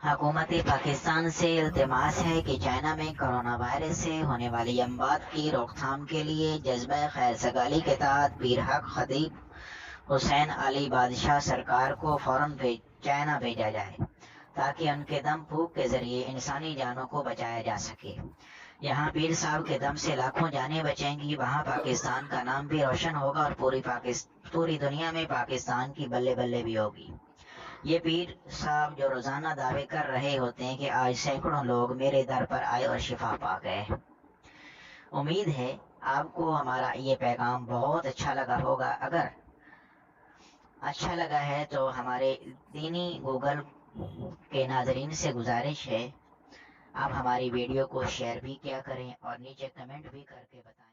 حکومت پاکستان سے التماس ہے کہ چائنا میں کرونا وائرس سے ہونے والی اموات کی روک تھام کے لیے جذبہ خیر سگالی کے تحت پیر حق خطیب حسین علی بادشاہ سرکار کو فوراً چائنا بھیجا جائے تاکہ ان کے دم پھونک کے ذریعے انسانی جانوں کو بچایا جا سکے۔ یہاں پیر صاحب کے دم سے لاکھوں جانیں بچیں گی، وہاں پاکستان کا نام بھی روشن ہوگا اور پوری دنیا میں پاکستان کی بلے بلے بھی ہوگی۔ یہ پیر صاحب جو روزانہ دعوے کر رہے ہوتے ہیں کہ آج سینکڑوں لوگ میرے در پر آئے اور شفا پا گئے۔ امید ہے آپ کو ہمارا یہ پیغام بہت اچھا لگا ہوگا۔ اگر اچھا لگا ہے تو ہمارے دینی گوگل کے ناظرین سے گزارش ہے آپ ہماری ویڈیو کو شیئر بھی کیا کریں اور نیچے کمنٹ بھی کر کے بتائیں۔